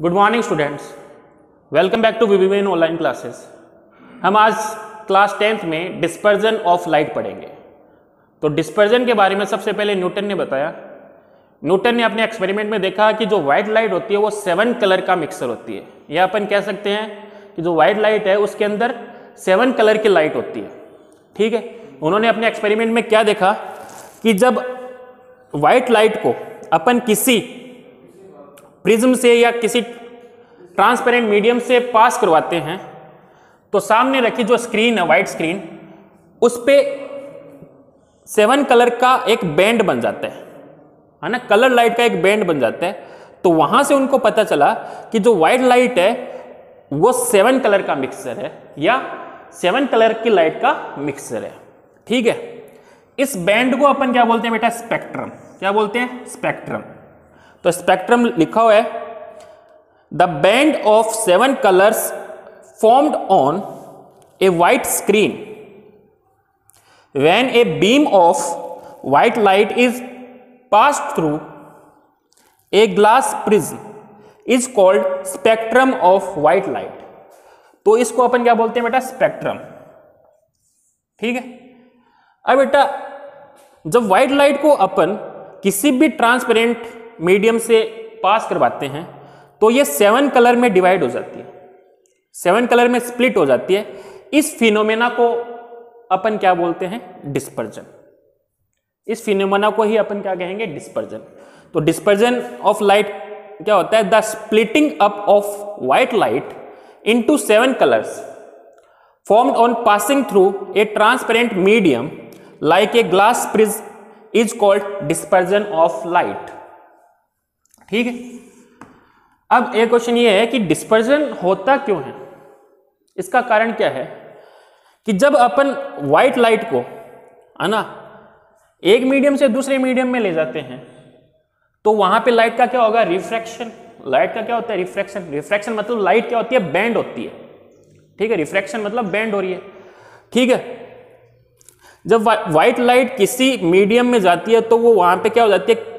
Good morning students, welcome back to VVN online classes. हम आज class 10th में dispersion of light पढ़ेंगे। तो डिस्पर्जन के बारे में सबसे पहले न्यूटन ने बताया। न्यूटन ने अपने एक्सपेरिमेंट में देखा कि जो व्हाइट लाइट होती है वो 7 कलर का मिक्सर होती है। यह अपन कह सकते हैं कि जो व्हाइट लाइट है उसके अंदर 7 कलर की लाइट होती है। ठीक है, उन्होंने अपने एक्सपेरिमेंट में क्या देखा कि जब व्हाइट लाइट को अपन किसी प्रिज्म से या किसी ट्रांसपेरेंट मीडियम से पास करवाते हैं तो सामने रखी जो स्क्रीन है, व्हाइट स्क्रीन, उस पे 7 कलर का एक बैंड बन जाता है ना, कलर लाइट का एक बैंड बन जाता है। तो वहां से उनको पता चला कि जो व्हाइट लाइट है वो 7 कलर का मिक्सचर है या 7 कलर की लाइट का मिक्सचर है। ठीक है, इस बैंड को अपन क्या बोलते हैं बेटा? स्पेक्ट्रम। क्या बोलते हैं? स्पेक्ट्रम। तो स्पेक्ट्रम लिखा हुआ है the band of 7 colours formed on a white screen when a beam of white light is passed through a glass prism is called spectrum of white light. तो इसको अपन क्या बोलते हैं बेटा? स्पेक्ट्रम। ठीक है, अब बेटा जब व्हाइट लाइट को अपन किसी भी ट्रांसपेरेंट मीडियम से पास करवाते हैं तो ये 7 कलर में डिवाइड हो जाती है, 7 कलर में स्प्लिट हो जाती है। इस फिनोमेना को अपन क्या बोलते हैं? डिस्पर्जन। इस फिनोमेना को ही अपन क्या कहेंगे? डिस्पर्जन। तो डिस्पर्जन ऑफ लाइट क्या होता है? The splitting up of white light into 7 colours formed on passing through a transparent medium like a glass prism is called dispersion of light. ठीक है, अब एक क्वेश्चन ये है कि डिस्पर्जन होता क्यों है? इसका कारण क्या है कि जब अपन व्हाइट लाइट को है ना एक मीडियम से दूसरे मीडियम में ले जाते हैं तो वहां पे लाइट का क्या होगा? रिफ्रैक्शन। लाइट का क्या होता है? रिफ्रैक्शन। रिफ्रैक्शन मतलब लाइट क्या होती है? बैंड होती है। ठीक है, रिफ्रैक्शन मतलब बैंड हो रही है। ठीक है, जब व्हाइट लाइट किसी मीडियम में जाती है तो वो वहां पे क्या हो जाती है?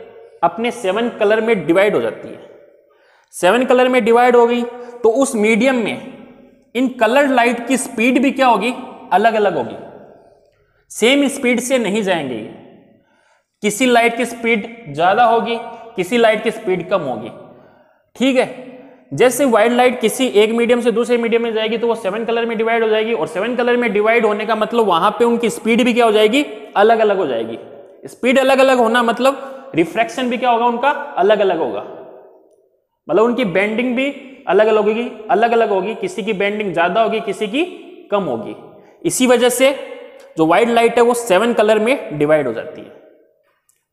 अपने 7 कलर में डिवाइड हो जाती है। 7 कलर में डिवाइड हो गई तो उस मीडियम में इन कलर लाइट की स्पीड भी क्या होगी? अलग अलग होगी, सेम स्पीड से नहीं जाएंगे। किसी लाइट की स्पीड ज्यादा होगी, किसी लाइट की स्पीड कम होगी। ठीक है, जैसे व्हाइट लाइट किसी एक मीडियम से दूसरे मीडियम में जाएगी तो वो 7 कलर में डिवाइड हो जाएगी, और 7 कलर में डिवाइड होने का मतलब वहां पे उनकी स्पीड भी क्या हो जाएगी? अलग अलग हो जाएगी। स्पीड अलग अलग होना मतलब रिफ्रैक्शन भी क्या होगा? उनका अलग अलग होगा, मतलब उनकी बेंडिंग भी अलग अलग होगी, अलग अलग होगी। किसी की बेंडिंग ज्यादा होगी, किसी की कम होगी। इसी वजह से जो व्हाइट लाइट है वो 7 कलर में डिवाइड हो जाती है।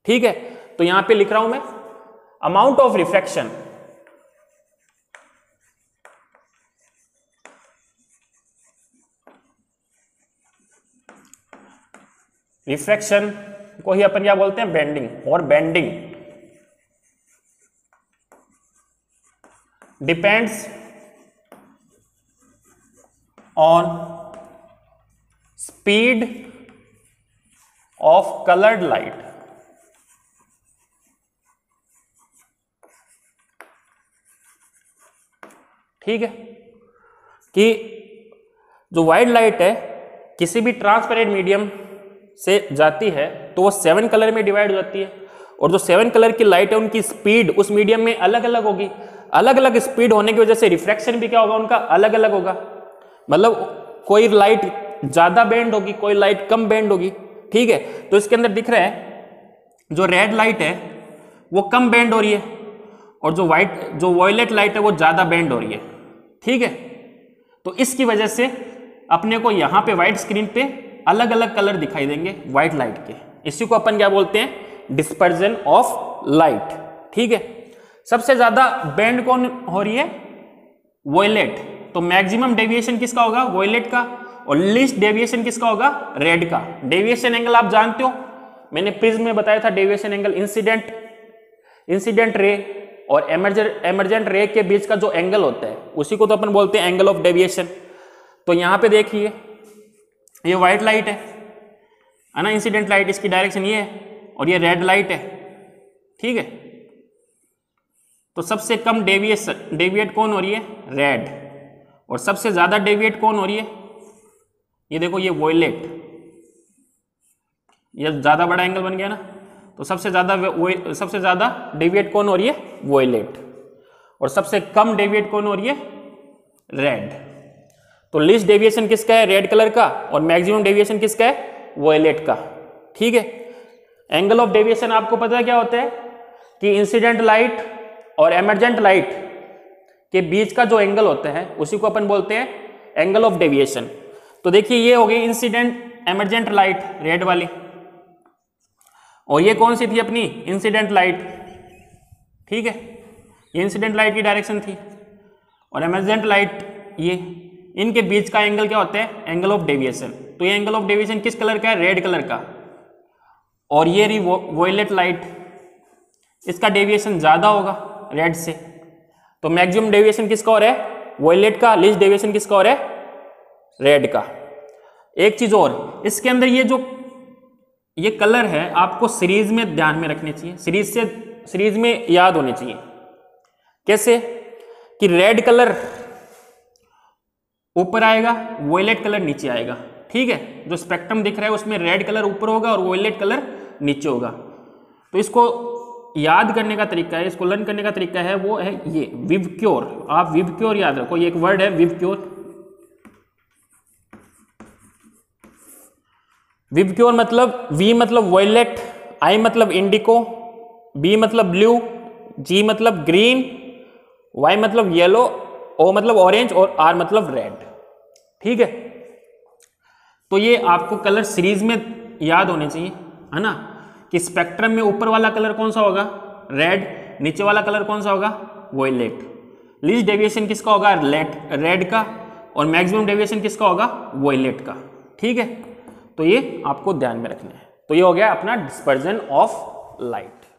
ठीक है, तो यहां पे लिख रहा हूं मैं अमाउंट ऑफ रिफ्रैक्शन रिफ्रैक्शन को ही अपन क्या बोलते हैं? बेंडिंग। और bending depends on speed of coloured light. ठीक है, कि जो व्हाइट लाइट है किसी भी ट्रांसपेरेंट मीडियम से जाती है तो वो 7 कलर में डिवाइड हो जाती है, और जो 7 कलर की लाइट है उनकी स्पीड उस मीडियम में अलग अलग होगी। अलग अलग स्पीड होने की वजह से रिफ्रैक्शन भी क्या होगा? उनका अलग अलग होगा। मतलब कोई लाइट ज्यादा बेंड होगी, कोई लाइट कम बेंड होगी। ठीक है, तो इसके अंदर दिख रहा है जो रेड लाइट है वो कम बेंड हो रही है, और जो वॉयलेट लाइट है वो ज्यादा बेंड हो रही है। ठीक है, तो इसकी वजह से अपने को यहां पे व्हाइट स्क्रीन पे अलग अलग कलर दिखाई देंगे व्हाइट लाइट के। इसी को अपन क्या बोलते हैं? Dispersion of light. ठीक है, सबसे ज्यादा बेंड कौन हो रही है? वॉयलेट। तो मैक्सिमम डेविएशन किसका होगा? वॉयलेट का। और लीस्ट डेविएशन किसका होगा? रेड का। डेविएशन एंगल आप जानते हो, मैंने प्रिज्म में बताया था डेविएशन एंगल इंसिडेंट रे और एमर्जेंट रे के बीच का जो एंगल होता है उसी को तो अपन बोलते हैं एंगल ऑफ डेविएशन। तो यहां पे देखिए ये व्हाइट लाइट है ना, इंसिडेंट लाइट, इसकी डायरेक्शन ये है, और ये रेड लाइट है। ठीक है, तो सबसे कम डेविएट कौन हो रही है? रेड। और सबसे ज्यादा डेविएट कौन हो रही है? ये देखो, ये वॉयलेट। ये ज्यादा बड़ा एंगल बन गया ना, तो सबसे ज्यादा डेविएट कौन हो रही है? वॉयलेट। और सबसे कम डेविएट कौन हो रही है? रेड। तो लीस्ट डेविएशन किसका है? रेड कलर का। और मैक्सिमम डेविएशन किसका है? वॉयलेट का। ठीक है। एंगल ऑफ डेविएशन आपको पता है क्या होता है कि इंसिडेंट लाइट और एमर्जेंट लाइट के बीच का जो एंगल होता है उसी को अपन बोलते हैं एंगल ऑफ डेविएशन। तो देखिए, ये हो गई इंसिडेंट एमर्जेंट लाइट रेड वाली, और ये कौन सी थी अपनी? Incident light. ठीक है, ये इंसिडेंट लाइट की डायरेक्शन थी। और एमर्जेंट लाइट, ये इनके बीच का एंगल क्या होता है? Angle of deviation. तो ये एंगल ऑफ डेविएशन किस कलर का है? रेड कलर का। और ये रही वॉयलेट लाइट, इसका डेविएशन ज्यादा होगा रेड से। तो मैक्सिमम डेविएशन किसका हो रहा है? वॉयलेट का। लीस्ट डेविएशन किसका हो रहा है? रेड का। एक चीज और, इसके अंदर ये कलर है आपको सीरीज में ध्यान में रखने चाहिए, सीरीज में याद होने चाहिए। कैसे? कि रेड कलर ऊपर आएगा, वॉयलेट कलर नीचे आएगा। ठीक है, जो स्पेक्ट्रम दिख रहा है उसमें रेड कलर ऊपर होगा और वॉयलेट कलर नीचे होगा। तो इसको याद करने का तरीका है, इसको लर्न करने का तरीका है, वो है ये विबक्योर। आप विबक्योर याद रखो, ये एक वर्ड है विबक्योर। विबक्योर मतलब वी मतलब वॉयलेट, आई मतलब इंडिको, बी मतलब ब्लू, जी मतलब ग्रीन, वाई मतलब येलो, ओ मतलब ऑरेंज और आर मतलब रेड। ठीक है, तो ये आपको कलर सीरीज में याद होने चाहिए, है ना, कि स्पेक्ट्रम में ऊपर वाला कलर कौन सा होगा? रेड। नीचे वाला कलर कौन सा होगा? वॉयलेट। लीस्ट डेविएशन किसका होगा? रेड का। और मैक्सिमम डेविएशन किसका होगा? वॉयलेट का। ठीक है, तो ये आपको ध्यान में रखना है। तो ये हो गया अपना डिस्पर्जन ऑफ लाइट।